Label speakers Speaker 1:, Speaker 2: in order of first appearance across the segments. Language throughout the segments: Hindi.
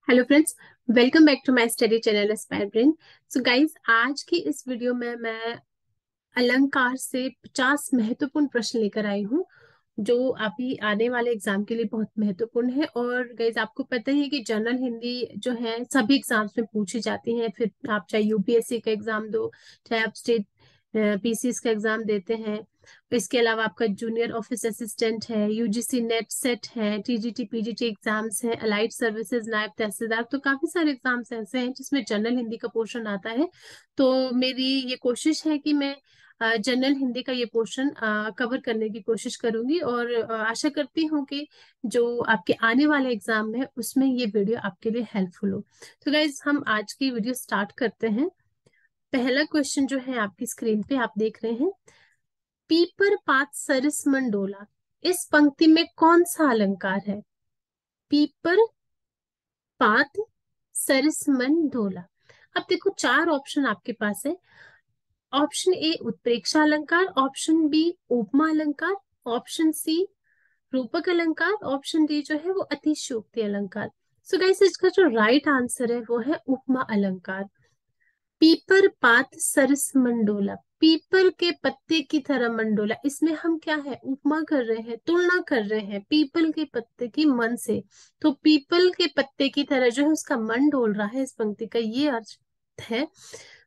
Speaker 1: Hello friends. Welcome back to my study channel Aspire Brain. So guys, आज की इस वीडियो में मैं अलंकार से 50 महत्वपूर्ण प्रश्न लेकर आई हूँ जो अभी आने वाले एग्जाम के लिए बहुत महत्वपूर्ण है। और गाइस, आपको पता ही है कि जनरल हिंदी जो है सभी एग्जाम्स में पूछी जाती है। फिर आप चाहे यूपीएससी का एग्जाम दो, चाहे आप स्टेट पीसीएस का एग्जाम देते हैं। इसके अलावा आपका जूनियर ऑफिस असिस्टेंट है, यूजीसी नेट सेट है, टीजीटी पीजीटी एग्जाम्स हैं, अलाइड सर्विसेज, नायब तहसीलदार। तो काफी सारे एग्जाम्स ऐसे हैं जिसमें जनरल हिंदी का पोर्शन आता है। तो मेरी ये कोशिश है कि मैं जनरल हिंदी का ये पोर्शन कवर करने की कोशिश करूंगी, और आशा करती हूँ कि जो आपके आने वाले एग्जाम है उसमें ये वीडियो आपके लिए हेल्पफुल हो। तो गाइज, हम आज की वीडियो स्टार्ट करते हैं। पहला क्वेश्चन जो है आपकी स्क्रीन पे आप देख रहे हैं। पीपर पात सरिस मन डोला, इस पंक्ति में कौन सा अलंकार है? पीपर पात सरिस मन डोला। अब देखो, चार ऑप्शन आपके पास है। ऑप्शन ए उत्प्रेक्षा अलंकार, ऑप्शन बी उपमा अलंकार, ऑप्शन सी रूपक अलंकार, ऑप्शन डी जो है वो अतिशयोक्ति अलंकार। सो गाइस, इसका जो राइट आंसर है वो है उपमा अलंकार। पीपर पात सरस मंडोला, पीपल के पत्ते की तरह मंडोला, इसमें हम क्या है, उपमा कर रहे हैं, तुलना कर रहे हैं पीपल के पत्ते की मन से। तो पीपल के पत्ते की तरह जो है उसका मन डोल रहा है, इस पंक्ति का ये अर्थ है।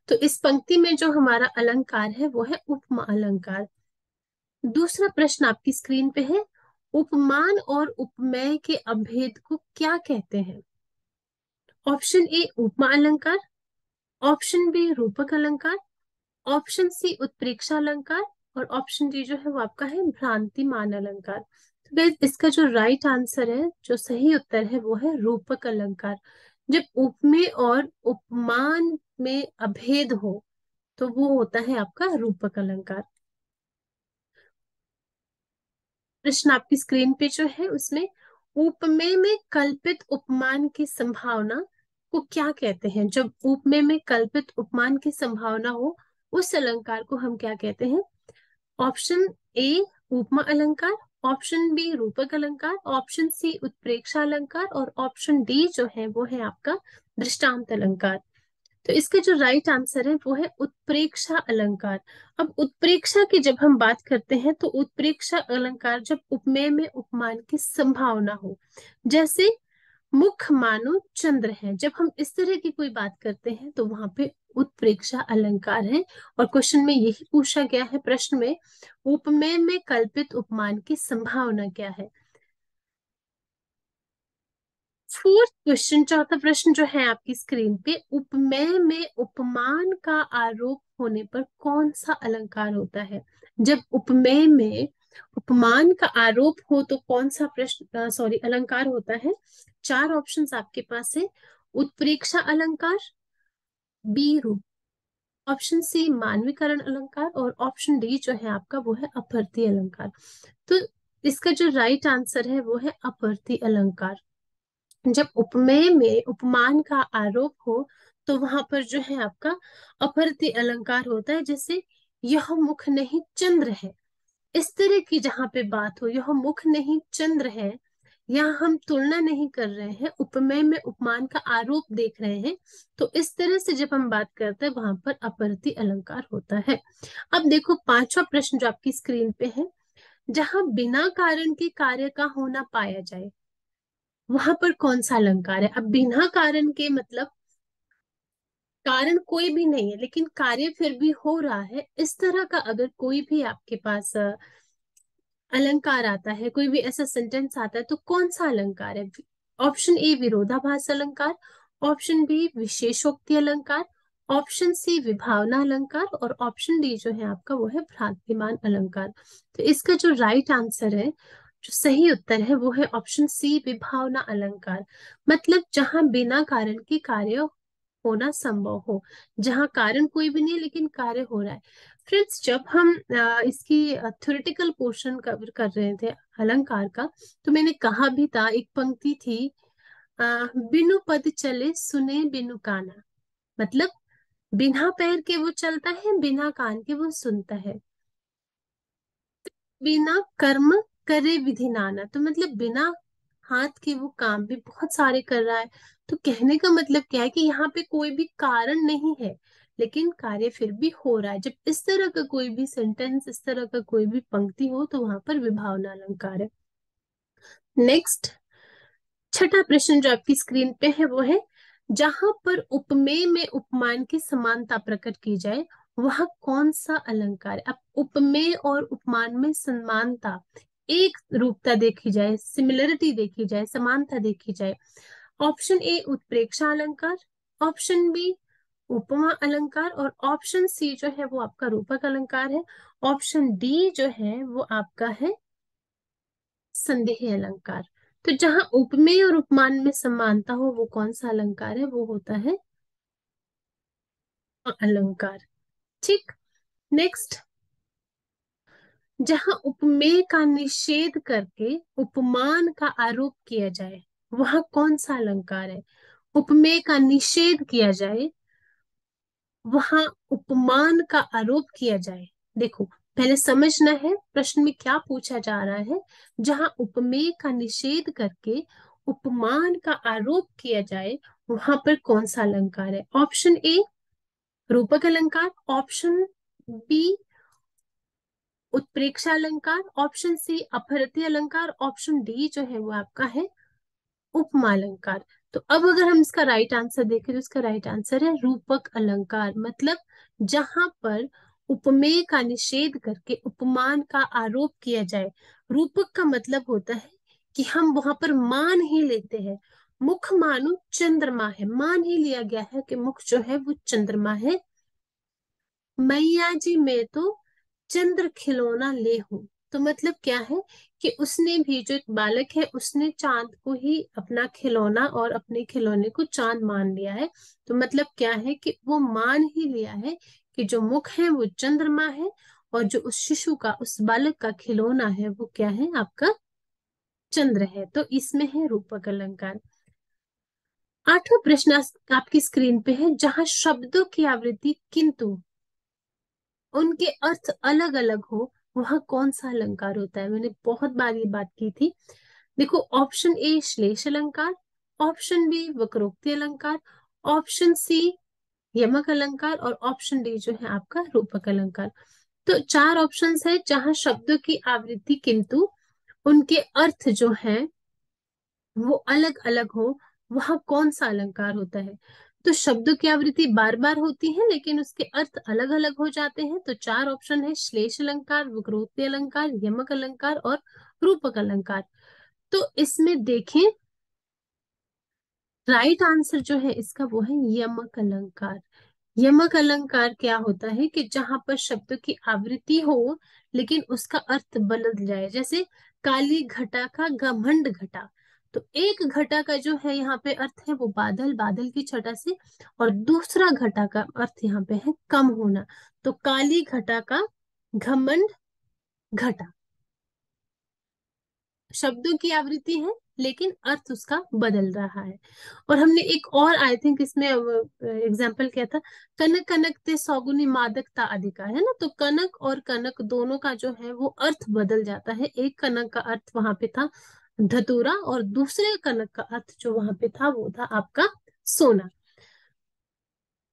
Speaker 1: तो इस पंक्ति में जो हमारा अलंकार है वो है उपमा अलंकार। दूसरा प्रश्न आपकी स्क्रीन पे है। उपमान और उपमेय के अभेद को क्या कहते हैं? ऑप्शन ए उपमा अलंकार, ऑप्शन बी रूपक अलंकार, ऑप्शन सी उत्प्रेक्षा अलंकार, और ऑप्शन डी जो है वो आपका है भ्रांतिमान अलंकार। तो गाइस, इसका जो राइट आंसर है, जो सही उत्तर है वो है रूपक अलंकार। जब उपमेय और उपमान में अभेद हो तो वो होता है आपका रूपक अलंकार। प्रश्न आपकी स्क्रीन पे जो है उसमें उपमेय में कल्पित उपमान की संभावना को क्या कहते हैं? जब उपमेय में कल्पित उपमान की संभावना हो उस अलंकार को हम क्या कहते हैं? ऑप्शन ए उपमा अलंकार, ऑप्शन बी रूपक अलंकार, ऑप्शन सी उत्प्रेक्षा अलंकार, और ऑप्शन डी जो है वो है आपका दृष्टांत अलंकार। तो इसका जो राइट आंसर है वो है उत्प्रेक्षा अलंकार। अब उत्प्रेक्षा की जब हम बात करते हैं तो उत्प्रेक्षा अलंकार जब उपमेय में उपमान की संभावना हो, जैसे मुख मानो चंद्र है, जब हम इस तरह की कोई बात करते हैं तो वहां पे उत्प्रेक्षा अलंकार है। और क्वेश्चन में यही पूछा गया है, प्रश्न में उपमेय में कल्पित उपमान की संभावना क्या है। फोर्थ क्वेश्चन, चौथा प्रश्न जो है आपकी स्क्रीन पे, उपमेय में उपमान का आरोप होने पर कौन सा अलंकार होता है? जब उपमेय में उपमान का आरोप हो तो कौन सा प्रश्न सॉरी अलंकार होता है? चार ऑप्शंस आपके पास है। उत्प्रेक्षा अलंकार, बी रूप, ऑप्शन सी मानवीकरण अलंकार, और ऑप्शन डी जो है आपका वो है अपरती अलंकार। तो इसका जो राइट आंसर है वो है अपरती अलंकार। जब उपमेय में उपमान का आरोप हो तो वहां पर जो है आपका अपरती अलंकार होता है। जैसे यह मुख नहीं चंद्र है, इस तरह की जहां पे बात हो, यह मुख नहीं चंद्र है, यहाँ हम तुलना नहीं कर रहे हैं, उपमेय में उपमान का आरोप देख रहे हैं, तो इस तरह से जब हम बात करते हैं वहां पर अपरती अलंकार होता है। अब देखो, पांचवा प्रश्न जो आपकी स्क्रीन पे है, जहां बिना कारण के कार्य का होना पाया जाए वहां पर कौन सा अलंकार है? अब बिना कारण के मतलब कारण कोई भी नहीं है लेकिन कार्य फिर भी हो रहा है, इस तरह का अगर कोई भी आपके पास अलंकार आता है, कोई भी ऐसा सेंटेंस आता है, तो कौन सा अलंकार है? ऑप्शन ए विरोधाभास अलंकार, ऑप्शन बी विशेषोक्ति अलंकार, ऑप्शन सी विभावना अलंकार, और ऑप्शन डी जो है आपका वो है भ्रांतिमान अलंकार। तो इसका जो राइट आंसर है, जो सही उत्तर है वो है ऑप्शन सी विभावना अलंकार। मतलब जहां बिना कारण के कार्य होना संभव हो, जहां कारण कोई भी नहीं है लेकिन कार्य हो रहा है। फ्रेंड्स, जब हम इसकी थ्योरेटिकल पोर्शन कवर कर रहे थे अलंकार का, तो मैंने कहा भी था, एक पंक्ति थी, बिनु पद चले सुने बिनु काना। मतलब बिना पैर के वो चलता है, बिना कान के वो सुनता है। बिना कर्म करे विधि नाना, तो मतलब बिना हाथ के वो काम भी बहुत सारे कर रहा है। तो कहने का मतलब क्या है कि यहाँ पे कोई भी कारण नहीं है, लेकिन कार्य फिर भी हो रहा है। जब इस तरह का कोई भी सेंटेंस, इस तरह का कोई भी पंक्ति हो, तो वहां पर विभावना अलंकार है। नेक्स्ट, छठा प्रश्न जो आपकी स्क्रीन पे है वो है, जहां पर उपमेय में उपमान की समानता प्रकट की जाए, वह कौन सा अलंकार है। अब उपमेय और उपमान में समानता, एक रूपता देखी जाए, सिमिलरिटी देखी जाए, समानता देखी जाए। ऑप्शन ए उत्प्रेक्षा अलंकार, ऑप्शन बी उपमा अलंकार, और ऑप्शन सी जो है वो आपका रूपक अलंकार है। ऑप्शन डी जो है वो आपका है संदेह अलंकार। तो जहां उपमेय और उपमान में समानता हो, वो कौन सा अलंकार है, वो होता है अलंकार। ठीक। नेक्स्ट, जहां उपमेय का निषेध करके उपमान का आरोप किया जाए, वहां कौन सा अलंकार है। उपमेय का निषेध किया जाए, वहां उपमान का आरोप किया जाए। देखो, पहले समझना है प्रश्न में क्या पूछा जा रहा है। जहां उपमेय का निषेध करके उपमान का आरोप किया जाए, वहां पर कौन सा अलंकार है। ऑप्शन ए रूपक अलंकार, ऑप्शन बी उत्प्रेक्षा अलंकार, ऑप्शन सी अपहृति अलंकार, ऑप्शन डी जो है वो आपका है उपमा अलंकार। तो अब अगर हम इसका राइट आंसर देखें, तो इसका राइट आंसर है रूपक अलंकार। मतलब जहां पर उपमेय का निषेध करके उपमान का आरोप किया जाए। रूपक का मतलब होता है कि हम वहां पर मान ही लेते हैं, मुख मानो चंद्रमा है, मान ही लिया गया है कि मुख जो है वो चंद्रमा है। मैया जी मैं तो चंद्र खिलौना ले हूं। तो मतलब क्या है कि उसने भी, जो एक बालक है, उसने चांद को ही अपना खिलौना और अपने खिलौने को चांद मान लिया है। तो मतलब क्या है कि वो मान ही लिया है कि जो मुख है वो चंद्रमा है, और जो उस शिशु का, उस बालक का खिलौना है वो क्या है, आपका चंद्र है। तो इसमें है रूपक अलंकार। आठवां प्रश्न आपकी स्क्रीन पे है, जहां शब्दों की आवृत्ति किंतु उनके अर्थ अलग अलग हो, वहां कौन सा अलंकार होता है। मैंने बहुत बार ये बात की थी। देखो, ऑप्शन ए श्लेष अलंकार, ऑप्शन बी वक्रोक्ति अलंकार, ऑप्शन सी यमक अलंकार, और ऑप्शन डी जो है आपका रूपक अलंकार। तो चार ऑप्शंस है जहां शब्दों की आवृत्ति किंतु उनके अर्थ जो है वो अलग अलग हो, वहां कौन सा अलंकार होता है। तो शब्दों की आवृत्ति बार बार होती है, लेकिन उसके अर्थ अलग अलग हो जाते हैं। तो चार ऑप्शन है, श्लेष अलंकार, वक्रोक्ति अलंकार, यमक अलंकार और रूपक अलंकार। तो इसमें देखें, राइट आंसर जो है इसका वो है यमक अलंकार। यमक अलंकार क्या होता है कि जहां पर शब्द की आवृत्ति हो, लेकिन उसका अर्थ बदल जाए। जैसे काली घटा का घमंड घटा। तो एक घटा का जो है यहाँ पे अर्थ है वो बादल, बादल की छटा से, और दूसरा घटा का अर्थ यहाँ पे है कम होना। तो काली घटा का घमंड घटा, शब्दों की आवृत्ति है लेकिन अर्थ उसका बदल रहा है। और हमने एक और, आई थिंक इसमें एग्जाम्पल क्या था, कनक कनक ते सौगुनी मादकता अधिका, है ना। तो कनक और कनक दोनों का जो है वो अर्थ बदल जाता है। एक कनक का अर्थ वहां पे था धतूरा, और दूसरे कनक का अर्थ जो वहां पे था वो था आपका सोना।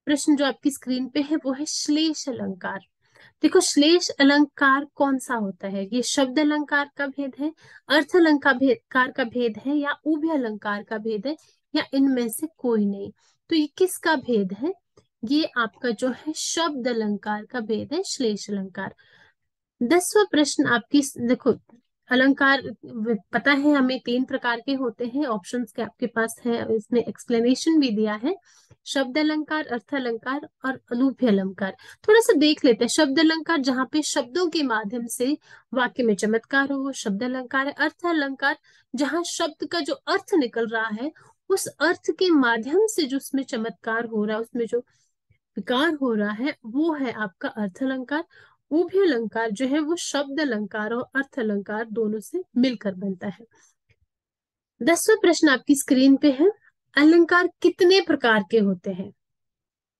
Speaker 1: प्रश्न जो आपकी स्क्रीन पे है वो है श्लेष अलंकार। देखो, श्लेष अलंकार कौन सा होता है। ये शब्द अलंकार का भेद है, अर्थ अलंकार का भेद है, या उभय अलंकार का भेद है, या इनमें से कोई नहीं। तो ये किसका भेद है, ये आपका जो है शब्द अलंकार का भेद है, श्लेष अलंकार। 10वां प्रश्न आपकी, देखो अलंकार पता है हमें तीन प्रकार के होते हैं, ऑप्शंस के आपके पास है, इसमें एक्सप्लेनेशन भी दिया है। शब्द अलंकार, अर्थ अलंकार और अलूभ्य अलंकार। थोड़ा सा देख लेते हैं। शब्द अलंकार जहाँ पे शब्दों के माध्यम से वाक्य में चमत्कार हो, वो शब्द अलंकार है। अर्थ अलंकार जहाँ शब्द का जो अर्थ निकल रहा है, उस अर्थ के माध्यम से जो उसमें चमत्कार हो रहा है, उसमें जो विकार हो रहा है, वो है आपका अर्थ अलंकार। उभय अलंकार जो है वो शब्द अलंकार और अर्थ अलंकार दोनों से मिलकर बनता है। 10वां प्रश्न आपकी स्क्रीन पे है, अलंकार कितने प्रकार के होते हैं।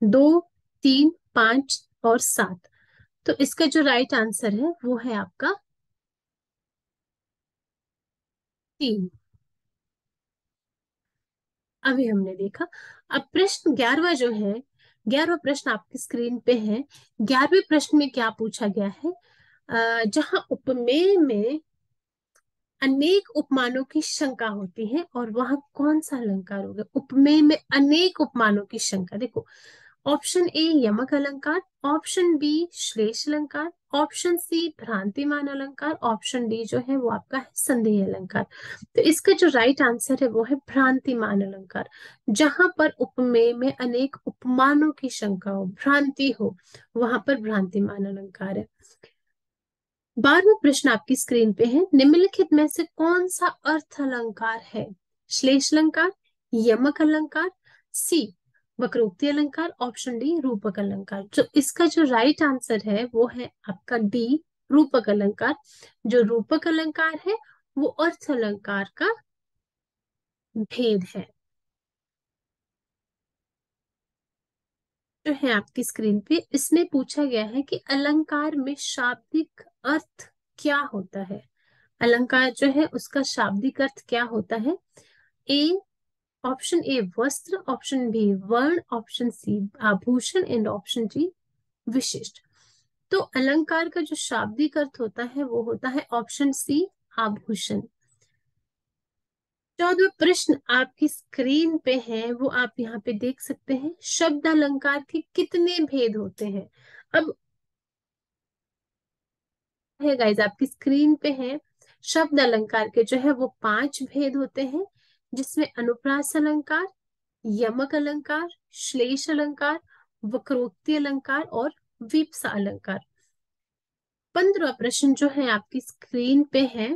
Speaker 1: 2, 3, 5 और 7। तो इसका जो राइट आंसर है वो है आपका 3। अभी हमने देखा। अब प्रश्न 11वां जो है, 11वां प्रश्न आपकी स्क्रीन पे है। 11वें प्रश्न में क्या पूछा गया है? जहां उपमेय में अनेक उपमानों की शंका होती है, और वहां कौन सा अलंकार होगा? उपमेय में अनेक उपमानों की शंका। देखो, ऑप्शन ए यमक अलंकार, ऑप्शन बी श्लेष अलंकार, ऑप्शन सी भ्रांतिमान अलंकार, ऑप्शन डी जो है वो आपका है संदेह अलंकार। तो इसका जो राइट आंसर है वो है भ्रांतिमान अलंकार। जहां पर उपमेय में अनेक उपमानों की शंका हो, भ्रांति हो, वहां पर भ्रांतिमान अलंकार है। 12वां प्रश्न आपकी स्क्रीन पे है। निम्नलिखित में से कौन सा अर्थ अलंकार है? श्लेष अलंकार, यमक अलंकार, सी वक्रोक्ति अलंकार, ऑप्शन डी रूपक अलंकार। जो इसका जो राइट आंसर है वो है आपका डी रूपक अलंकार। जो रूपक अलंकार है वो अर्थ अलंकार का भेद है। जो है आपकी स्क्रीन पे, इसमें पूछा गया है कि अलंकार में शाब्दिक अर्थ क्या होता है? अलंकार जो है उसका शाब्दिक अर्थ क्या होता है? ए, ऑप्शन ए वस्त्र, ऑप्शन बी वर्ण, ऑप्शन सी आभूषण एंड ऑप्शन डी विशिष्ट। तो अलंकार का जो शाब्दिक अर्थ होता है वो होता है ऑप्शन सी आभूषण। 14वां प्रश्न आपकी स्क्रीन पे है, वो आप यहाँ पे देख सकते हैं। शब्द अलंकार के कितने भेद होते हैं? अब है गाइज, आपकी स्क्रीन पे है। शब्द अलंकार के जो है वो 5 भेद होते हैं, जिसमें अनुप्रास अलंकार, यमक अलंकार, श्लेष अलंकार, वक्रोक्ति अलंकार और वीप्सा अलंकार। 15वां प्रश्न जो है आपकी स्क्रीन पे है।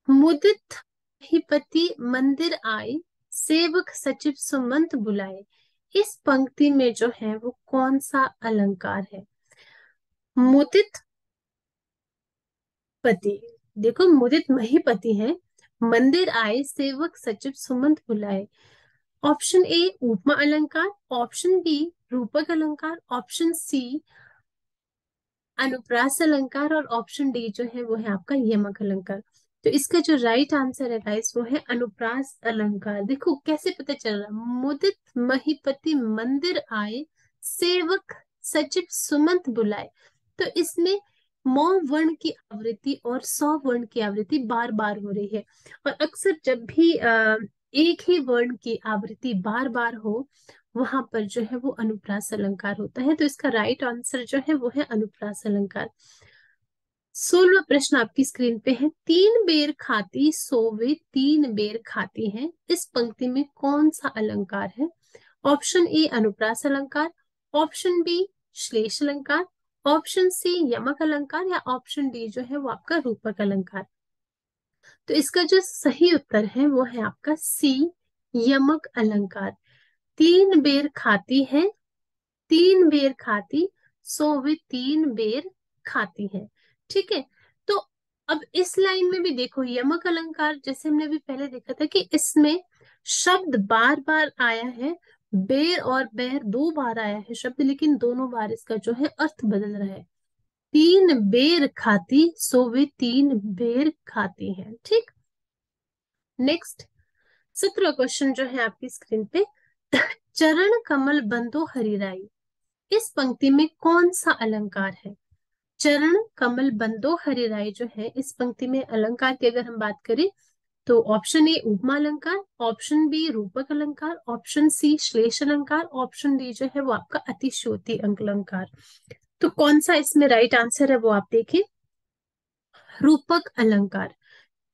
Speaker 1: मुदित ही पति मंदिर आए, सेवक सचिव सुमंत बुलाए। इस पंक्ति में जो है वो कौन सा अलंकार है? मुदित पति, देखो मुदित महीपति है, मंदिर आए सेवक सचिव सुमंत बुलाए। ऑप्शन ए उपमा अलंकार, ऑप्शन बी रूपक अलंकार, ऑप्शन सी अनुप्रास अलंकार और ऑप्शन डी जो है वो है आपका यमक अलंकार। तो इसका जो राइट आंसर है गाइस वो है अनुप्रास अलंकार। देखो कैसे पता चल रहा, मुदित महीपति मंदिर आए, सेवक सचिव सुमंत बुलाए। तो इसमें मौ वर्ण की आवृत्ति और सौ वर्ण की आवृत्ति बार बार हो रही है। और अक्सर जब भी एक ही वर्ण की आवृत्ति बार बार हो, वहां पर जो है वो अनुप्रास अलंकार होता है। तो इसका राइट आंसर जो है वो है अनुप्रास अलंकार। 16वां प्रश्न आपकी स्क्रीन पे है। तीन बेर खाती सोवे तीन बेर खाती है, इस पंक्ति में कौन सा अलंकार है? ऑप्शन ए अनुप्रास अलंकार, ऑप्शन बी श्लेष अलंकार, ऑप्शन सी यमक अलंकार या ऑप्शन डी जो है वो आपका रूपक अलंकार। तो इसका जो सही उत्तर है वो है आपका सी यमक अलंकार। तीन बेर खाती है, तीन बेर खाती, सो वे तीन बेर खाती है। ठीक है। तो अब इस लाइन में भी देखो यमक अलंकार, जैसे हमने भी पहले देखा था कि इसमें शब्द बार बार आया है। बेर और बैर 2 बार आया है शब्द, लेकिन दोनों बार इसका जो है अर्थ बदल रहा है। तीन बेर खाती, सो वे तीन बेर खाती है। ठीक। नेक्स्ट 17वां क्वेश्चन जो है आपकी स्क्रीन पे। चरण कमल बंदो हरिराई, इस पंक्ति में कौन सा अलंकार है? चरण कमल बंदो हरिराई जो है, इस पंक्ति में अलंकार की अगर हम बात करें तो ऑप्शन ए उपमा अलंकार, ऑप्शन बी रूपक अलंकार, ऑप्शन सी श्लेष अलंकार, ऑप्शन डी जो है वो आपका अतिशयोक्ति अलंकार। तो कौन सा इसमें राइट आंसर है वो आप देखिए, रूपक अलंकार।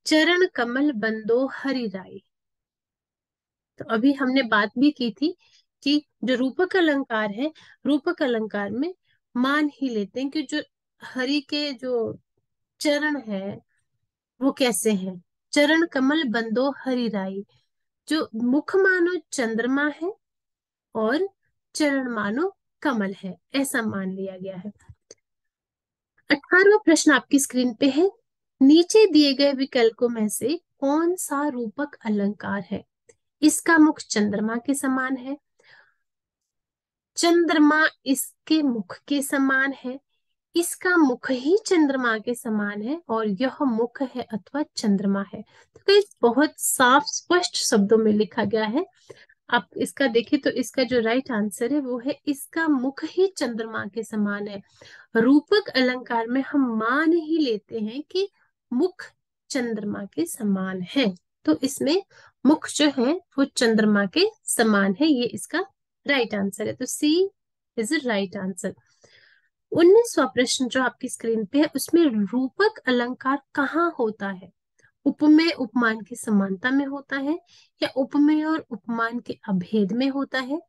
Speaker 1: चरण कमल बंदो हरिराई। तो अभी हमने बात भी की थी कि जो रूपक अलंकार है, रूपक अलंकार में मान ही लेते हैं कि जो हरि के जो चरण है वो कैसे हैं। चरण कमल बंदो हरि राई, जो मुख मानो चंद्रमा है और चरण मानो कमल है, ऐसा मान लिया गया है। 18वां प्रश्न आपकी स्क्रीन पे है। नीचे दिए गए विकल्पों में से कौन सा रूपक अलंकार है? इसका मुख चंद्रमा के समान है, चंद्रमा इसके मुख के समान है, इसका मुख ही चंद्रमा के समान है और यह मुख है अथवा चंद्रमा है। तो गाइस बहुत साफ स्पष्ट शब्दों में लिखा गया है। आप इसका देखिए तो इसका जो राइट आंसर है वो है इसका मुख ही चंद्रमा के समान है। रूपक अलंकार में हम मान ही लेते हैं कि मुख चंद्रमा के समान है, तो इसमें मुख जो है वो चंद्रमा के समान है, ये इसका राइट आंसर है। तो सी इज द राइट आंसर। 19वां प्रश्न जो आपकी स्क्रीन पे है उसमें रूपक अलंकार कहाँ होता है? उपमेय उपमान की समानता में होता है, या उपमेय और उपमान के अभेद में होता है,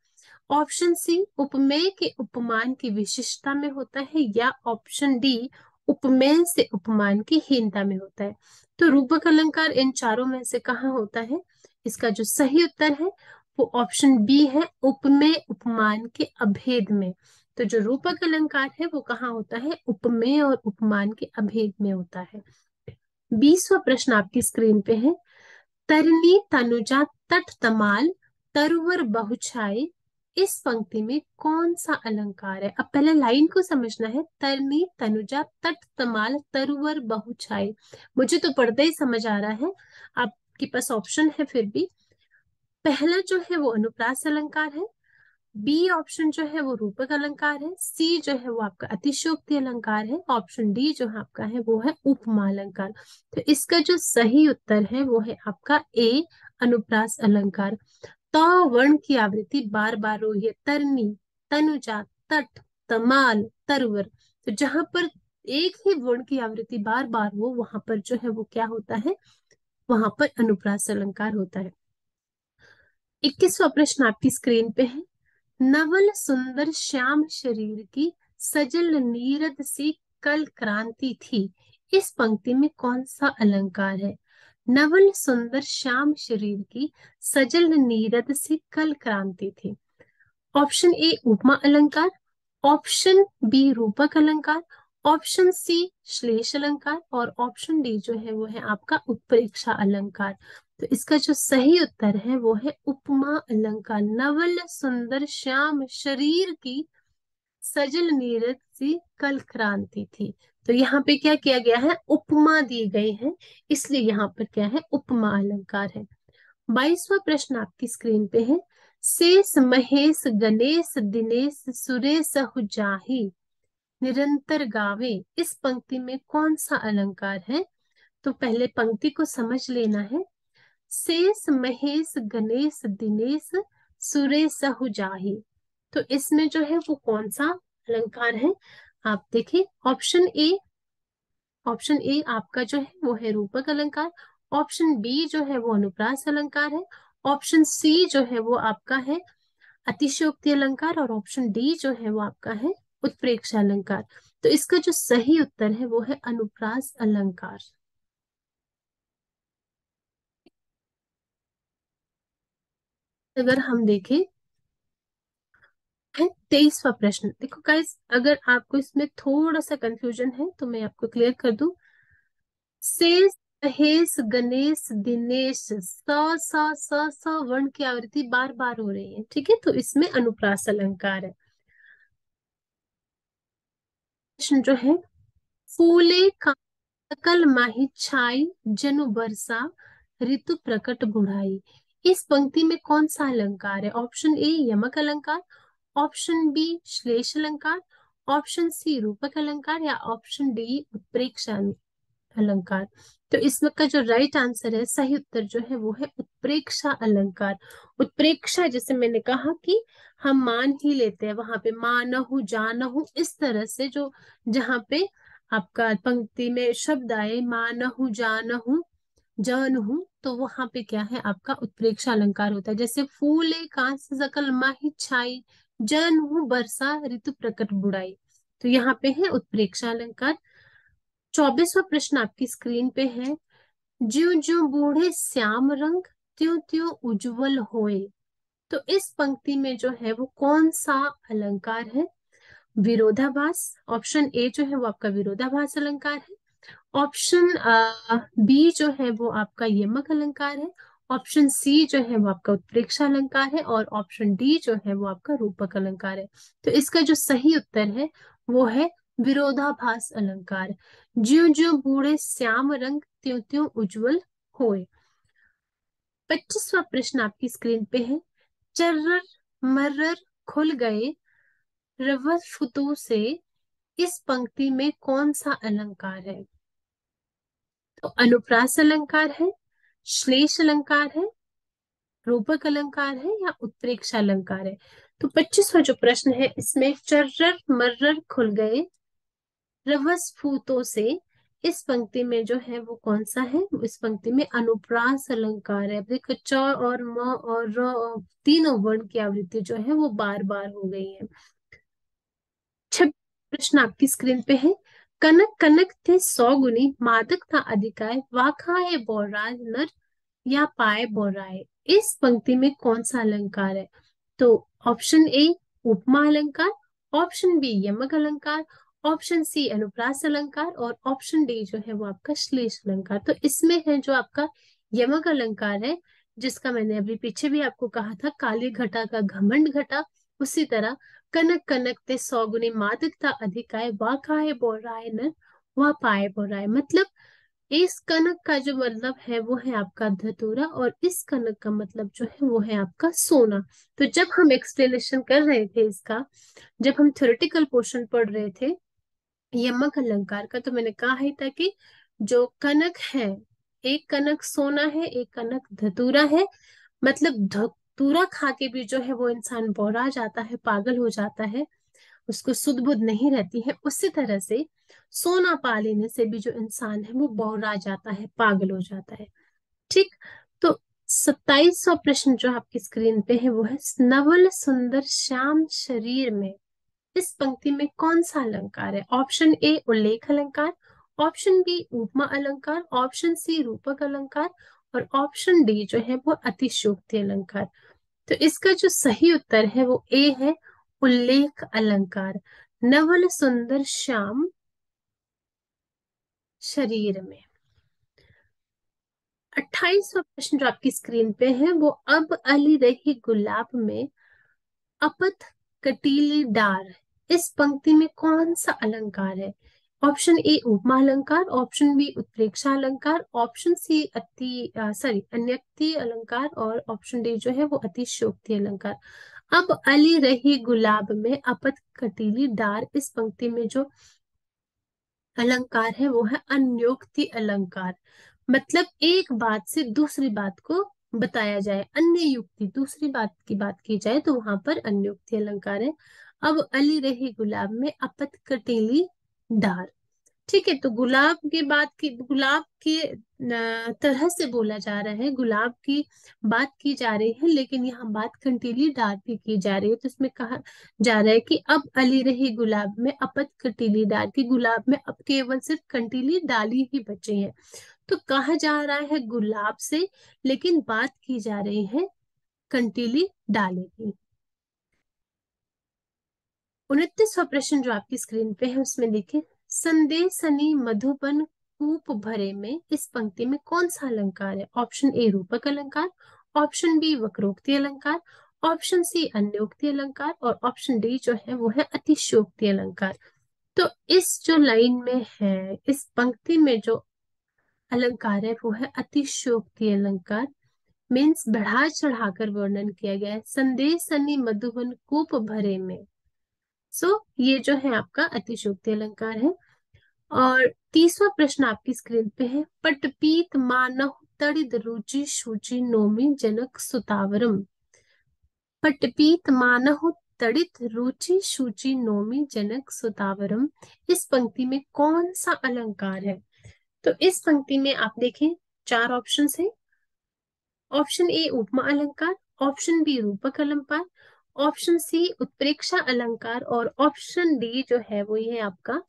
Speaker 1: ऑप्शन सी उपमेय के उपमान की विशिष्टता में होता है, या ऑप्शन डी उपमेय से उपमान की हीनता में होता है। तो रूपक अलंकार इन चारों में से कहाँ होता है? इसका जो सही उत्तर है वो ऑप्शन बी है, उपमेय उपमान के अभेद में। तो जो रूपक अलंकार है वो कहाँ होता है? उपमेय और उपमान के अभेद में होता है। 20वां प्रश्न आपकी स्क्रीन पे है। तरनी तनुजा तट तमाल तरुवर बहुछाई, इस पंक्ति में कौन सा अलंकार है? अब पहले लाइन को समझना है। तरनी तनुजा तट तमाल तरुवर बहुछाई, मुझे तो पढ़ते ही समझ आ रहा है, आपके पास ऑप्शन है फिर भी। पहला जो है वो अनुप्रास अलंकार है, बी ऑप्शन जो है वो रूपक अलंकार है, सी जो है वो आपका अतिशयोक्ति अलंकार है, ऑप्शन डी जो है आपका है वो है उपमा अलंकार। तो इसका जो सही उत्तर है वो है आपका ए, अनुप्रास अलंकार। त वर्ण की आवृत्ति बार बार हो रही है, तरनी तनुजा तट तमाल तरवर। तो जहां पर एक ही वर्ण की आवृत्ति बार बार हो वहां पर जो है वो क्या होता है? वहां पर अनुप्रास अलंकार होता है। 21वां प्रश्न आपकी स्क्रीन पे है। नवल सुंदर श्याम शरीर की सजल नीरद सी कल क्रांति थी, इस पंक्ति में कौन सा अलंकार है? नवल सुंदर श्याम शरीर की सजल नीरद सी कल क्रांति थी। ऑप्शन ए उपमा अलंकार, ऑप्शन बी रूपक अलंकार, ऑप्शन सी श्लेष अलंकार, और ऑप्शन डी जो है वो है आपका उत्प्रेक्षा अलंकार। तो इसका जो सही उत्तर है वो है उपमा अलंकार। नवल सुंदर श्याम शरीर की सजल नीरद सी कल क्रांति थी। तो यहाँ पे क्या किया गया है? उपमा दी गई है, इसलिए यहाँ पर क्या है? उपमा अलंकार है। 22वां प्रश्न आपकी स्क्रीन पे है। शेष महेश गणेश दिनेश सुरेश जाहि निरंतर गावे, इस पंक्ति में कौन सा अलंकार है? तो पहले पंक्ति को समझ लेना है। शेष महेश गणेश दिनेश सुरेश जाहि, तो इसमें जो है वो कौन सा अलंकार है? आप देखिए ऑप्शन ए, ऑप्शन ए आपका जो है वो है रूपक अलंकार, ऑप्शन बी जो है वो अनुप्रास अलंकार है, ऑप्शन सी जो है वो आपका है अतिशयोक्ति अलंकार, और ऑप्शन डी जो है वो आपका है उत्प्रेक्षा अलंकार। तो इसका जो सही उत्तर है वो है अनुप्रास अलंकार। अगर हम देखें है 23वां प्रश्न, देखो गाइस अगर आपको इसमें थोड़ा सा कंफ्यूजन है तो मैं आपको क्लियर कर दूं। शेष महेश गणेश दिनेश स वर्ण की आवृत्ति बार बार हो रही है, ठीक है, तो इसमें अनुप्रास अलंकार है। प्रश्न जो है, फूले का सकल माही छाई जनु बरसा ऋतु प्रकट बुढ़ाई, इस पंक्ति में कौन सा अलंकार है? ऑप्शन ए यमक अलंकार, ऑप्शन बी श्लेष अलंकार, ऑप्शन सी रूपक अलंकार, या ऑप्शन डी उत्प्रेक्षा अलंकार। तो इसमें का जो राइट आंसर है, सही उत्तर जो है वो है उत्प्रेक्षा अलंकार। उत्प्रेक्षा जैसे मैंने कहा कि हम मान ही लेते हैं, वहां पे मानहु जानहु इस तरह से जो जहां पे आपका पंक्ति में शब्द आए मानहु जानहु जानहु, तो वहां पे क्या है? आपका उत्प्रेक्षा अलंकार होता है। जैसे फूले कांस सकल माही छाई जनहु बरसा ऋतु प्रकट बुढ़ाई, तो यहाँ पे है उत्प्रेक्षा अलंकार। 24वां प्रश्न आपकी स्क्रीन पे है। ज्यो ज्यो बूढ़े श्याम रंग त्यों त्यों उज्जवल होए, तो इस पंक्ति में जो है वो कौन सा अलंकार है? विरोधाभास, ऑप्शन ए जो है वो आपका विरोधाभास अलंकार है, ऑप्शन बी जो है वो आपका यमक अलंकार है, ऑप्शन सी जो है वो आपका उत्प्रेक्षा अलंकार है, और ऑप्शन डी जो है वो आपका रूपक अलंकार है। तो इसका जो सही उत्तर है वो है विरोधाभास अलंकार, ज्यों ज्यों बूढ़े श्याम रंग त्यों त्यों उज्जवल होए। 25वां प्रश्न आपकी स्क्रीन पे है। चर्रर मर्रर खुल गए रवफुतों से, इस पंक्ति में कौन सा अलंकार है? तो अनुप्रास अलंकार है, श्लेष अलंकार है, रूपक अलंकार है, या उत्प्रेक्षा अलंकार है? तो 25वां जो प्रश्न है इसमें चर्रर मर्रर खुल गए रवस फूतों से, इस पंक्ति में जो है वो कौन सा है? इस पंक्ति में अनुप्रास अलंकार है। देखो च और म और र और तीनों वर्ण की आवृत्ति जो है वो बार बार हो गई है। छह प्रश्न आपकी स्क्रीन पे है। कनक कनक थे 100 गुनी, मादक था अधिकाय, वाखाए बौराज नर, या पाए बौराए। इस पंक्ति में कौन सा अलंकार है? तो ऑप्शन ए उपमा अलंकार, ऑप्शन बी यमक अलंकार, ऑप्शन सी अनुप्रास अलंकार, और ऑप्शन डी जो है वो आपका श्लेष अलंकार। तो इसमें है जो आपका यमक अलंकार है, जिसका मैंने अभी पीछे भी आपको कहा था, काली घटा का घमंड घटा। उसी तरह कनक कनक ते 100 गुनी, मादकता अधिकाय, वाकाए बोराय न, वह पाए बोराय। मतलब इस कनक का जो मतलब है वो है आपका धतूरा, और इस कनक का मतलब जो है वो है आपका सोना। तो जब हम एक्सप्लेनेशन कर रहे थे इसका, जब हम थ्योरेटिकल पोर्शन पढ़ रहे थे यमक अलंकार का, तो मैंने कहा ही था कि जो कनक है, एक कनक सोना है, एक कनक धतूरा है। मतलब धतूरा खा के भी जो है वो इंसान बौरा जाता है, पागल हो जाता है, उसको सुध बुध नहीं रहती है। उसी तरह से सोना पा लेने से भी जो इंसान है वो बौरा जाता है, पागल हो जाता है। ठीक। तो 27वां प्रश्न जो आपकी स्क्रीन पे है वो है, नवल सुंदर श्याम शरीर में, इस पंक्ति में कौन सा अलंकार है? ऑप्शन ए उल्लेख अलंकार, ऑप्शन बी उपमा अलंकार, ऑप्शन सी रूपक अलंकार, और ऑप्शन डी जो है वो अतिशयोक्ति अलंकार। तो इसका जो सही उत्तर है वो ए है, उल्लेख अलंकार। नवल सुंदर श्याम शरीर में। 28वां प्रश्न जो आपकी स्क्रीन पे है वो, अब अली रही गुलाब में अपथ कटीली डार, इस पंक्ति में कौन सा अलंकार है? ऑप्शन ए उपमा अलंकार, ऑप्शन बी उत्प्रेक्षा अलंकार, ऑप्शन सी अन्यक्ति अलंकार, और ऑप्शन डी जो है वो अतिशयोक्ति अलंकार। अब अली रही गुलाब में अपथ कटीली डार, इस पंक्ति में जो अलंकार है वो है अन्योक्ति अलंकार। मतलब एक बात से दूसरी बात को बताया जाए, अन्य युक्ति, दूसरी बात की बात की जाए तो वहां पर अन्योक्ति अलंकार है। अब अली रही गुलाब में अपत कटीली डार। ठीक है, तो गुलाब के बात की, गुलाब के तरह से बोला जा रहा है, गुलाब की बात की जा रही है, लेकिन यहाँ बात कंटीली डार की जा रही है। तो इसमें कहा जा रहा है कि अब अली रही गुलाब में अपत कंटीली डार, की गुलाब में अब केवल सिर्फ कंटीली डाली ही बची है। तो कहा जा रहा है गुलाब से, लेकिन बात की जा रही है कंटीली डाले की। 29वां प्रश्न जो आपकी स्क्रीन पे है उसमें देखिए, संदेशनी मधुबन कूप भरे में, इस पंक्ति में कौन सा अलंकार है? ऑप्शन ए रूपक अलंकार, ऑप्शन बी वक्रोक्ति अलंकार, ऑप्शन सी अन्योक्ति अलंकार, और ऑप्शन डी जो है वो है अतिशयोक्ति अलंकार। तो इस जो लाइन में है, इस पंक्ति में जो अलंकार है वो है अतिशयोक्ति अलंकार। मीन्स बढ़ा चढ़ाकर वर्णन किया गया है। संदेशनी मधुबन कूप भरे में, ये जो है आपका अतिशयोक्ति अलंकार है। और 30वां प्रश्न आपकी स्क्रीन पे है, पटपीत मानह तड़िद रुचि शुचि नोमि जनक सुतावरम। पटपीत मानह तड़ित रुचि शुचि नोमि जनक सुतावरम, इस पंक्ति में कौन सा अलंकार है? तो इस पंक्ति में आप देखें, चार ऑप्शन है। ऑप्शन ए उपमा अलंकार, ऑप्शन बी रूपक अलंकार, ऑप्शन सी उत्प्रेक्षा अलंकार, और ऑप्शन डी जो है वो ये आपका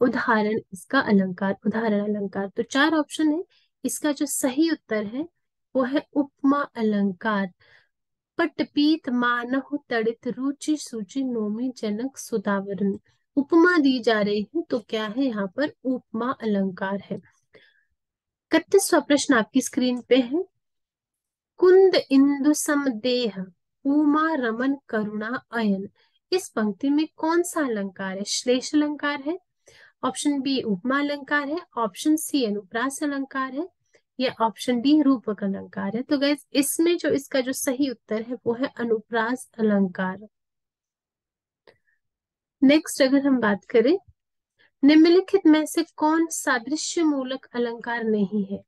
Speaker 1: उदाहरण, इसका अलंकार, उदाहरण अलंकार। तो चार ऑप्शन है, इसका जो सही उत्तर है वो है उपमा अलंकार। पटपीत मानहु तड़ित रुचि सुचि नोमि जनक सुतावरन, उपमा दी जा रही है, तो क्या है यहाँ पर? उपमा अलंकार है। 31वां प्रश्न आपकी स्क्रीन पे है, कुंद इंदु समदेह उमा रमन करुणा अयन, इस पंक्ति में कौन सा अलंकार है? श्लेष अलंकार है, ऑप्शन बी उपमा अलंकार है, ऑप्शन सी अनुप्रास अलंकार है, या ऑप्शन डी रूपक अलंकार है। तो गाइस इसमें जो इसका जो सही उत्तर है वो है अनुप्रास अलंकार। नेक्स्ट अगर हम बात करें, निम्नलिखित में से कौन सादृश्य मूलक अलंकार नहीं है?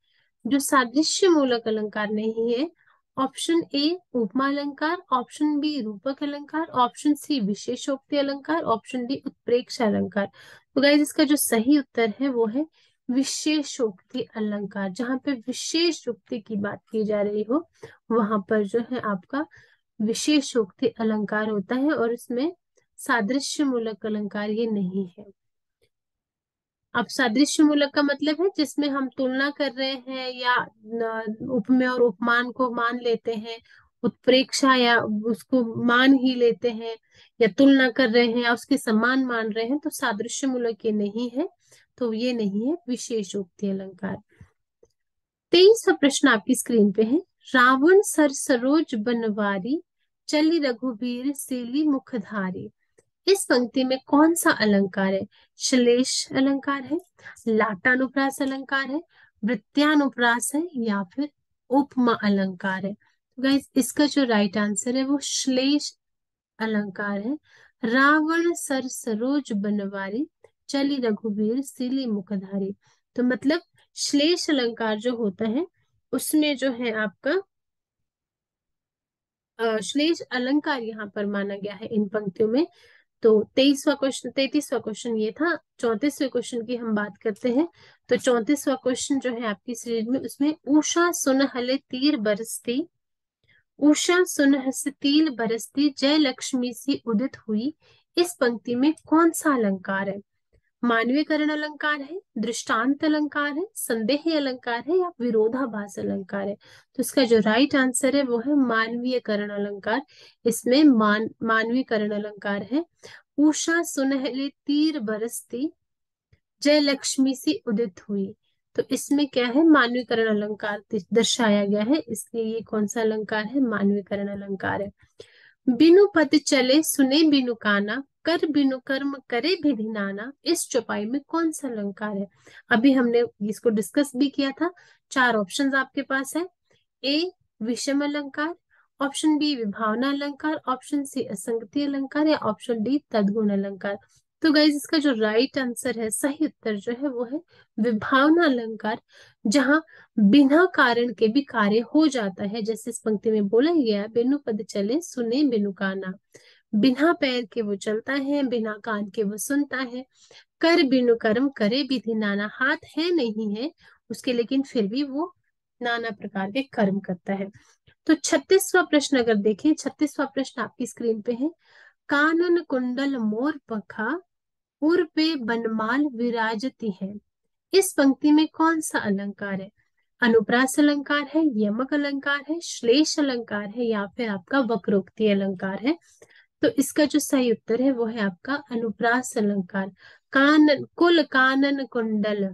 Speaker 1: जो सादृश्य मूलक अलंकार नहीं है, ऑप्शन ए उपमा अलंकार, ऑप्शन बी रूपक अलंकार, ऑप्शन सी विशेषोक्ति अलंकार, ऑप्शन डी उत्प्रेक्ष अलंकार। तो गाइस इसका जो सही उत्तर है वो है विशेषोक्ति अलंकार। जहां पे विशेषोक्ति की बात की जा रही हो वहां पर जो है आपका विशेषोक्ति अलंकार होता है, और इसमें सादृश्य मूलक अलंकार ये नहीं है। अब सादृश्य मूलक का मतलब है जिसमें हम तुलना कर रहे हैं या उपमेय और उपमान को मान लेते हैं, उत्प्रेक्षा या उसको मान ही लेते हैं, या तुलना कर रहे हैं या उसके समान मान रहे हैं, तो सादृश्य मूलक ये नहीं है, तो ये नहीं है विशेषोक्ति अलंकार। 23वां प्रश्न आपकी स्क्रीन पे है, रावण सर सरोज बनवारी, चली रघुबीर सेली मुखधारी। इस पंक्ति में कौन सा अलंकार है? श्लेष अलंकार है, लाटानुप्रास अलंकार है, वृत्यानुप्रास है, या फिर उपमा अलंकार है? तो गाइस इसका जो राइट आंसर है वो श्लेष अलंकार है। रावण सर सरोज बनवारी, चली रघुबीर सिली मुखधारी। तो मतलब श्लेष अलंकार जो होता है उसमें जो है आपका श्लेष अलंकार यहाँ पर माना गया है इन पंक्तियों में। तो 33वां क्वेश्चन ये था। 34वें क्वेश्चन की हम बात करते हैं। तो 34वां क्वेश्चन जो है आपकी सीरीज में, उसमें उषा सुनहले तीर बरसती, उषा सुनहस तीर बरसती, जय लक्ष्मी सी उदित हुई। इस पंक्ति में कौन सा अलंकार है? मानवीकरण अलंकार है, दृष्टांत अलंकार है, संदेह अलंकार है, या विरोधाभास अलंकार है? तो इसका जो राइट आंसर है वो है मानवीयकरण अलंकार। इसमें मानवीकरण अलंकार है। उषा सुनहले तीर बरसती, जय लक्ष्मी सी उदित हुई। तो इसमें क्या है? मानवीकरण अलंकार दर्शाया गया है, इसलिए ये कौन सा अलंकार है? मानवीकरण अलंकार है। बिनु पद चले सुने बिनु काना, कर बिनु कर्म करे विधि नाना। इस चौपाई में कौन सा अलंकार है? अभी हमने इसको डिस्कस भी किया था। 4 ऑप्शंस आपके पास है। ए विषम अलंकार, ऑप्शन बी विभावना अलंकार, ऑप्शन सी असंगति अलंकार, या ऑप्शन डी तद्गुण अलंकार। तो गाइज इसका जो राइट आंसर है, सही उत्तर जो है वो है विभावना अलंकार, जहां बिना कारण के भी कार्य हो जाता है। जैसे इस पंक्ति में बोला गया, बिनु पद चले सुने बिनु काना। बिना पैर के वो चलता है, बिना कान के वो सुनता है। कर बिनु कर्म करे विधि नाना, हाथ है नहीं है उसके लेकिन फिर भी वो नाना प्रकार के कर्म करता है। तो 36वां प्रश्न अगर देखें, 36वां प्रश्न आपकी स्क्रीन पे है, कानन कुंडल मोर पंखा, उर पे बनमाल विराजती है। इस पंक्ति में कौन सा अलंकार है? अनुप्रास अलंकार है, यमक अलंकार है, श्लेष अलंकार है, या फिर आपका वक्रोक्ति अलंकार है? तो इसका जो सही उत्तर है वो है आपका अनुप्रास अलंकार। कानन कुल कानन कुंडल,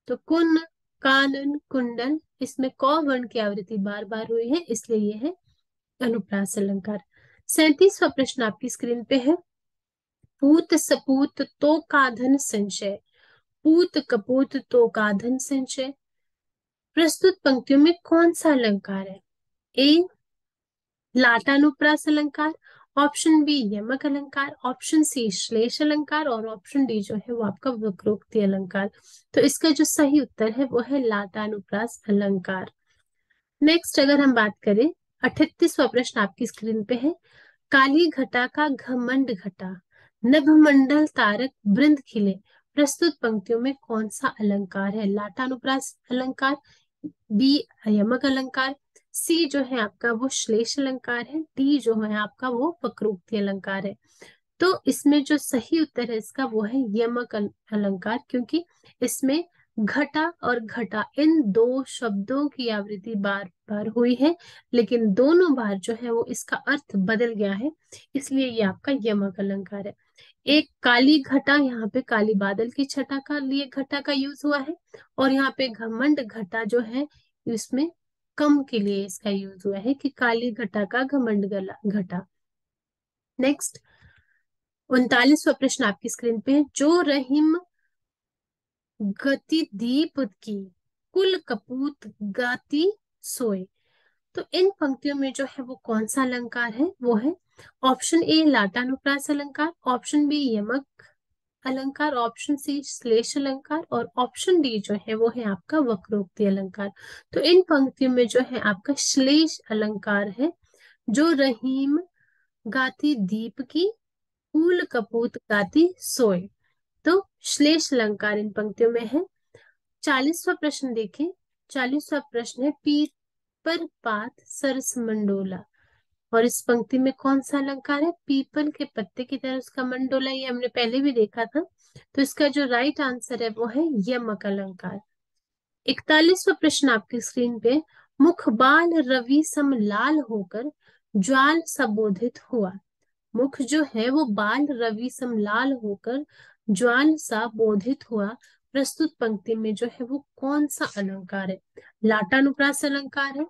Speaker 1: तो कुन कानन कुंडल, इसमें क वर्ण की आवृत्ति बार बार हुई है, इसलिए ये है अनुप्रास अलंकार। 37वां प्रश्न आपकी स्क्रीन पे है, पूत सपूत तो काधन संशय, पूत कपूत तो काधन संशय। प्रस्तुत पंक्तियों में कौन सा अलंकार है? ए लाटानुप्रास अलंकार, ऑप्शन बी यमक अलंकार, ऑप्शन सी श्लेष अलंकार, और ऑप्शन डी जो है वो आपका वक्रोक्ति अलंकार। तो इसका जो सही उत्तर है वो है लाटानुप्रास अलंकार। नेक्स्ट अगर हम बात करें, 38वां प्रश्न आपकी स्क्रीन पे है, काली घटा का घमंड घटा, नभमंडल तारक वृंद खिले। प्रस्तुत पंक्तियों में कौन सा अलंकार है? लाटानुप्रास अलंकार, बी यमक अलंकार, सी जो है आपका वो श्लेष अलंकार है, डी जो है आपका वो वक्रोक्ति अलंकार है? तो इसमें जो सही उत्तर है इसका वो है यमक अलंकार, क्योंकि इसमें घटा और घटा इन दो शब्दों की आवृत्ति बार बार हुई है, लेकिन दोनों बार जो है वो इसका अर्थ बदल गया है, इसलिए ये आपका यमक अलंकार है। एक काली घटा, यहाँ पे काली बादल की छटा का लिए घटा का यूज हुआ है, और यहाँ पे घमंड घटा जो है इसमें कम के लिए इसका यूज हुआ है कि काली घटा का घमंड घटा। नेक्स्ट 39वां प्रश्न आपकी स्क्रीन पे है, जो रहीम गति दीप की, कुल कपूत गाती सोए। तो इन पंक्तियों में जो है वो कौन सा अलंकार है, वो है ऑप्शन ए लाटानुप्रास अलंकार, ऑप्शन बी यमक अलंकार, ऑप्शन सी श्लेष अलंकार और ऑप्शन डी जो है वो है आपका वक्रोक्ति अलंकार। तो इन पंक्तियों में जो है आपका श्लेष अलंकार है, जो रहीम गाती दीप की, फूल कपूत गाती सोए। तो श्लेष अलंकार इन पंक्तियों में है। 40वां प्रश्न देखें। 40वां प्रश्न है, पीपर पात सरस मंडोला। और इस पंक्ति में कौन सा अलंकार है, पीपल के पत्ते की तरह उसका मंडोला, ये हमने पहले भी देखा था। तो इसका जो राइट आंसर है वो है यमक अलंकार। 41वां प्रश्न आपकी स्क्रीन पे, मुखबाल रवि सम लाल होकर ज्वाल सबोधित हुआ। मुख जो है वो बाल रवि सम लाल होकर ज्वाल सा बोधित हुआ। प्रस्तुत पंक्ति में जो है वो कौन सा अलंकार है, लाटानुप्रास अलंकार है,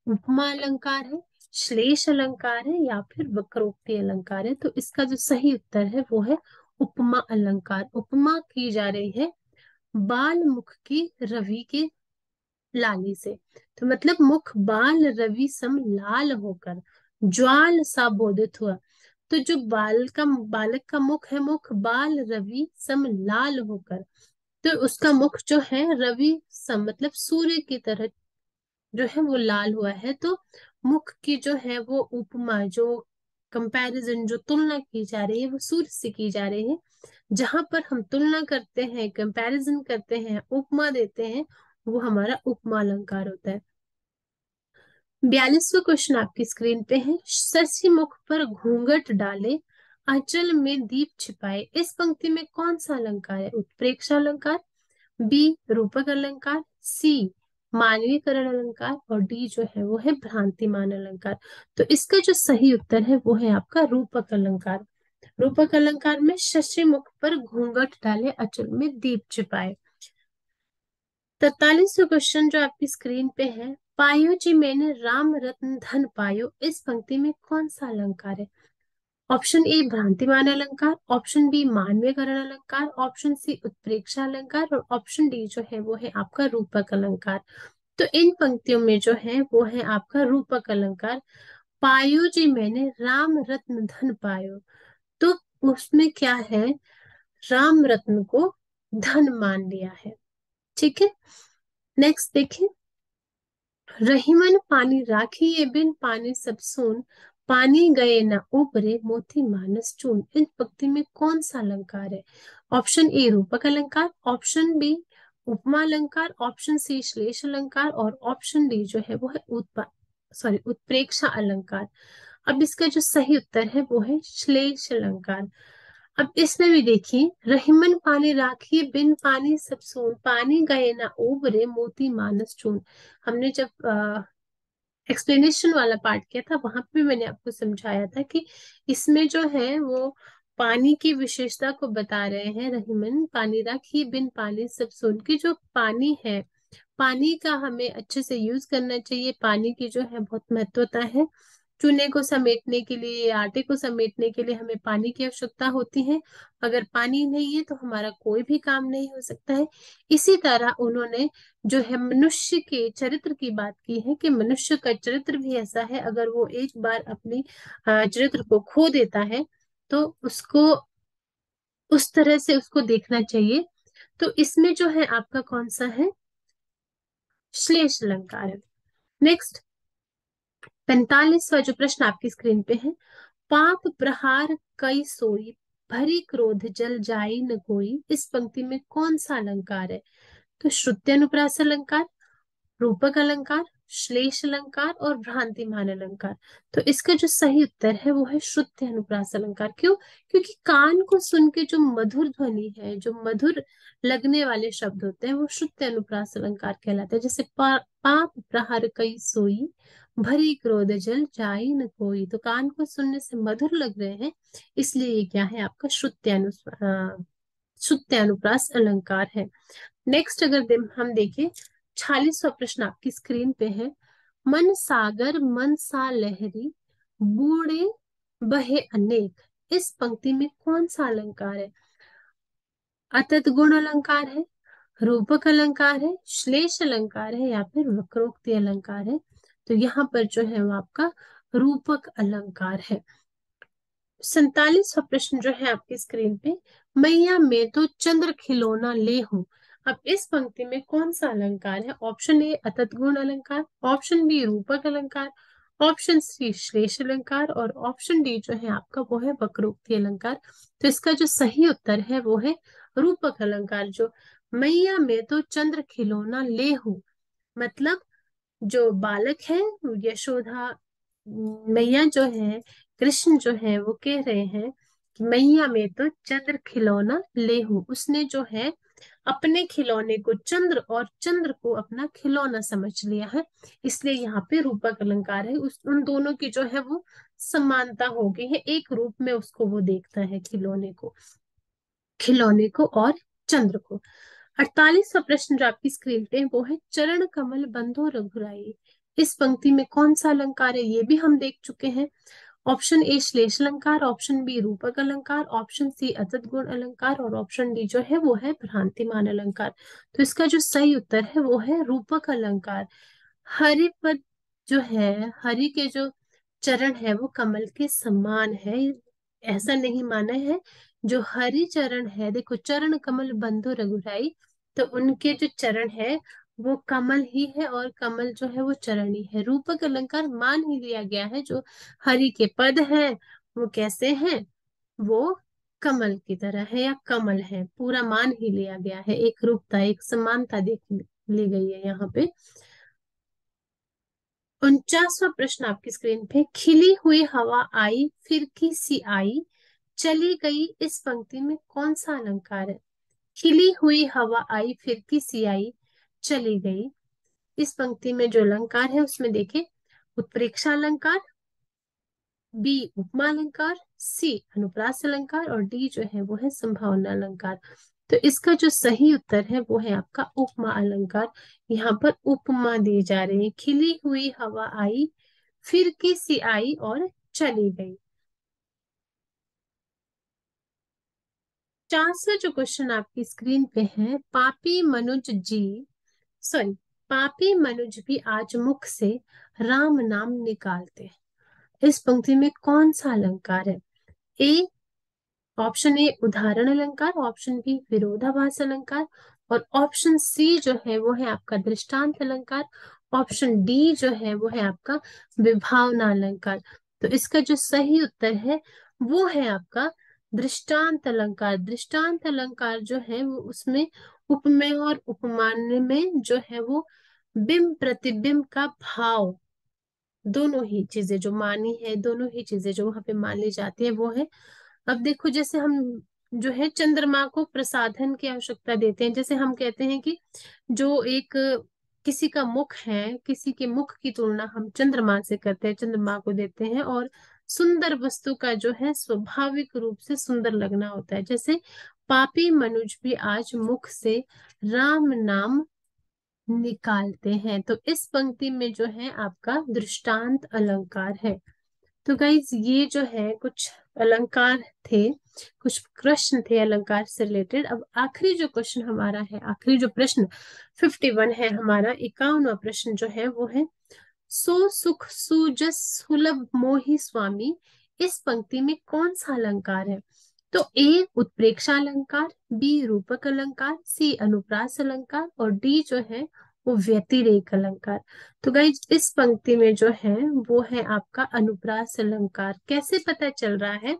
Speaker 1: उपमा अलंकार है, श्लेष अलंकार है या फिर वक्रोक्ति अलंकार है। तो इसका जो सही उत्तर है वो है उपमा अलंकार। उपमा की जा रही है बाल मुख की रवि के लाली से। तो मतलब मुख बाल रवि सम लाल होकर ज्वाल सा बोधित हुआ। तो जो बालक का मुख है, मुख बाल रवि सम लाल होकर, तो उसका मुख जो है रवि सम मतलब सूर्य की तरह जो है वो लाल हुआ है। तो मुख की जो है वो उपमा, जो कंपैरिजन, जो तुलना की जा रही है वो सूर्य से की जा रही है। जहां पर हम तुलना करते हैं, कंपैरिजन करते हैं, उपमा देते हैं, वो हमारा उपमा अलंकार होता है। 42वां क्वेश्चन आपकी स्क्रीन पे है, शशि मुख पर घूंघट डाले आंचल में दीप छिपाए। इस पंक्ति में कौन सा अलंकार है, उत्प्रेक्षा अलंकार, बी रूपक अलंकार, सी मानवीकरण अलंकार और डी जो है वो है भ्रांतिमान अलंकार। तो इसका जो सही उत्तर है वो है आपका रूपक अलंकार। रूपक अलंकार में शशि मुख पर घूंघट डाले अचल में दीप छिपाए। 43वां क्वेश्चन जो आपकी स्क्रीन पे है, पायो जी मैंने राम रत्न धन पायो। इस पंक्ति में कौन सा अलंकार है, ऑप्शन ए भ्रांतिमान अलंकार, ऑप्शन बी मानवीयकरण अलंकार, ऑप्शन सी उत्प्रेक्षा अलंकार और ऑप्शन डी जो है वो है आपका रूपक अलंकार। तो इन पंक्तियों में जो है वो है आपका रूपक अलंकार। पायो जी मैंने राम रत्न धन पायो, तो उसमें क्या है, राम रत्न को धन मान लिया है। ठीक है, नेक्स्ट देखिए, रहीमन पानी राखी ये बिन पानी सब सून, पानी गए न उबरे मोती मानस चून। इन पंक्ति में कौन सा अलंकार है, ऑप्शन ए रूपक अलंकार, ऑप्शन बी उपमा अलंकार, ऑप्शन सी श्लेष अलंकार और ऑप्शन डी जो है वो है उत्प्रेक्षा अलंकार। अब इसका जो सही उत्तर है वो है श्लेष अलंकार। अब इसमें भी देखिए, रहीमन पानी राखिए बिन पानी सब सून, पानी गए ना उबरे मोती मानस चून। हमने जब एक्सप्लेनेशन वाला पार्ट किया था वहां पे मैंने आपको समझाया था कि इसमें जो है वो पानी की विशेषता को बता रहे हैं। रहीमन पानी राखिए बिन पानी सब सून, की जो पानी है, पानी का हमें अच्छे से यूज करना चाहिए। पानी की जो है बहुत महत्वता है। चूने को समेटने के लिए, आटे को समेटने के लिए हमें पानी की आवश्यकता होती है। अगर पानी नहीं है तो हमारा कोई भी काम नहीं हो सकता है। इसी तरह उन्होंने जो है मनुष्य के चरित्र की बात की है कि मनुष्य का चरित्र भी ऐसा है, अगर वो एक बार अपनी चरित्र को खो देता है तो उसको उस तरह से उसको देखना चाहिए। तो इसमें जो है आपका कौन सा है, श्लेष अलंकार है। नेक्स्ट 45वां जो प्रश्न आपकी स्क्रीन पे है, पाप प्रहार कई सोई, भरी क्रोध जल जाई न कोई। इस पंक्ति में कौन सा अलंकार है, तो श्रुत्यनुप्रास अलंकार, रूपक अलंकार, श्लेष अलंकार और भ्रांतिमान अलंकार। तो इसका जो सही उत्तर है वो है श्रुत्य अनुप्रास अलंकार। क्यों, क्योंकि कान को सुन के जो मधुर ध्वनि है, जो मधुर लगने वाले शब्द होते हैं वो श्रुत्य अनुप्रास अलंकार कहलाते हैं। जैसे पाप प्रहार कई सोई, भरी क्रोध जल जाई न कोई। तो कान को सुनने से मधुर लग रहे हैं, इसलिए ये क्या है आपका श्रुत्य अनुप्रास अलंकार है। नेक्स्ट अगर हम देखें, 46वां प्रश्न आपकी स्क्रीन पे है, मन सागर मन सा लहरी, बूढ़े बहे अनेक। इस पंक्ति में कौन सा अलंकार है? अतत गुण अलंकार है, रूपक अलंकार है, श्लेष अलंकार है, या फिर वक्रोक्ति अलंकार है? तो यहाँ पर जो है वो आपका रूपक अलंकार है। 47वां प्रश्न जो है आपकी स्क्रीन पे, मैया मैं तो चंद्र खिलौना ले हूं। अब इस पंक्ति में कौन सा अलंकार है? ऑप्शन ए अतत गुण अलंकार, ऑप्शन बी रूपक अलंकार, ऑप्शन सी श्लेष अलंकार, और ऑप्शन डी जो है आपका वो है वक्रोक्ति अलंकार। तो इसका जो सही उत्तर है वो है रूपक अलंकार। जो मैया मैं तो चंद्र खिलौना ले हूं, मतलब जो बालक है यशोदा मैया जो है, कृष्ण जो है वो कह रहे हैं कि मैया मैं तो चंद्र खिलौना ले हूं। उसने जो है अपने खिलौने को चंद्र और चंद्र को अपना खिलौना समझ लिया है, इसलिए यहाँ पे रूपक अलंकार है। उन दोनों की जो है वो समानता हो गई है, एक रूप में उसको वो देखता है, खिलौने को और चंद्र को। 48वां प्रश्न जो आपकी स्क्रीन पे है वो है चरण कमल बंधो रघुराई। इस पंक्ति में कौन सा अलंकार है? ये भी हम देख चुके हैं। ऑप्शन ए श्लेष अलंकार, ऑप्शन बी रूपक अलंकार, ऑप्शन सी अतत गुण अलंकार, और ऑप्शन डी जो है वो है भ्रांतिमान अलंकार। तो इसका जो सही उत्तर है वो है रूपक अलंकार। हरि पद जो है, हरि के जो चरण है वो कमल के समान है, ऐसा नहीं माना है। जो हरि चरण है, देखो चरण कमल बंधु रघुराई, तो उनके जो चरण है वो कमल ही है, और कमल जो है वो चरण ही है। रूपक अलंकार मान ही लिया गया है, जो हरि के पद हैं वो कैसे हैं, वो कमल की तरह है या कमल है, पूरा मान ही लिया गया है। एक रूपता, एक समानता देख ली गई है यहाँ पे। 49वां प्रश्न आपकी स्क्रीन पे, खिली हुई हवा आई फिरकी सी आई चली गई। इस पंक्ति में कौन सा अलंकार है? खिली हुई हवा आई फिरकी सी आई चली गई। इस पंक्ति में जो अलंकार है उसमें देखिए उत्प्रेक्षा अलंकार, बी उपमा अलंकार, सी अनुप्रास अलंकार, और डी जो है वो है संभावना अलंकार। तो इसका जो सही उत्तर है वो है आपका उपमा अलंकार। यहाँ पर उपमा दी जा रही है, खिली हुई हवा आई फिर किसी आई और चली गई। 400 जो क्वेश्चन आपकी स्क्रीन पे है, पापी मनुज जी, सॉरी, पापी मनुज भी आज मुख से राम नाम निकालते हैं। इस पंक्ति में कौन सा अलंकार है? ए ऑप्शन ए उदाहरण अलंकार, ऑप्शन बी विरोधाभास अलंकार, और ऑप्शन सी जो है वो है आपका दृष्टांत अलंकार, ऑप्शन डी जो है वो है आपका विभावना अलंकार। तो इसका जो सही उत्तर है वो है आपका दृष्टांत अलंकार। दृष्टांत अलंकार जो है वो उसमें उपमेय और उपमान्य में जो है वो बिंब प्रतिबिंब का भाव, दोनों ही चीजें जो मानी है, दोनों ही चीजें जो वहां पे मानी जाती है वो है। अब देखो जैसे हम जो है चंद्रमा को प्रसाधन की आवश्यकता देते हैं, जैसे हम कहते हैं कि जो एक किसी का मुख है, किसी के मुख की तुलना हम चंद्रमा से करते हैं, चंद्रमा को देते हैं, और सुंदर वस्तु का जो है स्वाभाविक रूप से सुंदर लगना होता है। जैसे पापी मनुज भी आज मुख से राम नाम निकालते हैं, तो इस पंक्ति में जो है आपका दृष्टांत अलंकार है। तो गाइज ये जो है कुछ अलंकार थे, कुछ प्रश्न थे अलंकार से रिलेटेड। अब आखिरी जो क्वेश्चन हमारा है, आखिरी जो प्रश्न 51 है हमारा, 51वां प्रश्न जो है वो है, सो सुख सुजस सुलभ मोहि स्वामी। इस पंक्ति में कौन सा अलंकार है? तो ए उत्प्रेक्षा अलंकार, बी रूपक अलंकार, सी अनुप्रास अलंकार, और डी जो है वो व्यतिरेक अलंकार। तो गाइज इस पंक्ति में जो है वो है आपका अनुप्रास अलंकार। कैसे पता चल रहा है?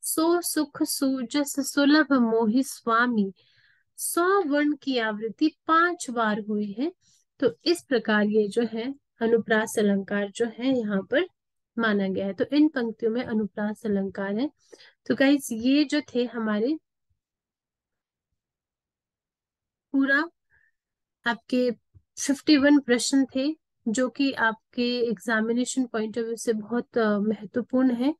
Speaker 1: सो सुख सुजस सुलभ मोहि स्वामी, 100 वर्ण की आवृत्ति 5 बार हुई है, तो इस प्रकार ये जो है अनुप्रास अलंकार जो है यहाँ पर माना गया है। तो इन पंक्तियों में अनुप्रास अलंकार है। तो गाइज ये जो थे हमारे पूरा आपके 51 प्रश्न थे, जो कि आपके एग्जामिनेशन पॉइंट ऑफ व्यू से बहुत महत्वपूर्ण है।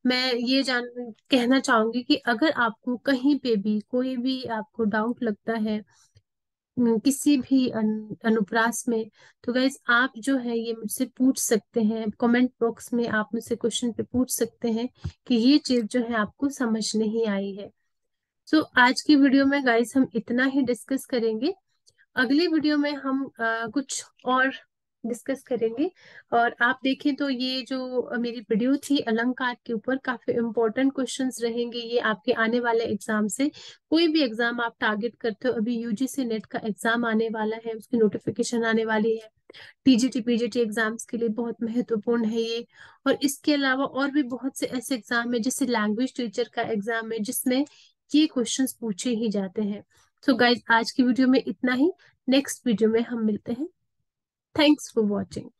Speaker 1: मैं ये जान कहना चाहूंगी कि अगर आपको कहीं पे भी कोई भी आपको डाउट लगता है किसी भी अनुप्रास में। तो गाइज आप जो है ये मुझसे पूछ सकते हैं, कमेंट बॉक्स में आप मुझसे क्वेश्चन पे पूछ सकते हैं कि ये चीज जो है आपको समझ नहीं आई है। तो आज की वीडियो में गाइज हम इतना ही डिस्कस करेंगे। अगली वीडियो में हम कुछ और डिस्कस करेंगे। और आप देखें तो ये जो मेरी वीडियो थी अलंकार के ऊपर, काफी इंपॉर्टेंट क्वेश्चंस रहेंगे ये आपके आने वाले एग्जाम से। कोई भी एग्जाम आप टारगेट करते हो, अभी यूजीसी नेट का एग्जाम आने वाला है, उसकी नोटिफिकेशन आने वाली है। टीजीटी पीजीटी एग्जाम्स के लिए बहुत महत्वपूर्ण है ये। और इसके अलावा और भी बहुत से ऐसे एग्जाम है, जैसे लैंग्वेज टीचर का एग्जाम है, जिसमें ये क्वेश्चंस पूछे ही जाते हैं। तो गाइज आज की वीडियो में इतना ही। नेक्स्ट वीडियो में हम मिलते हैं। Thanks for watching.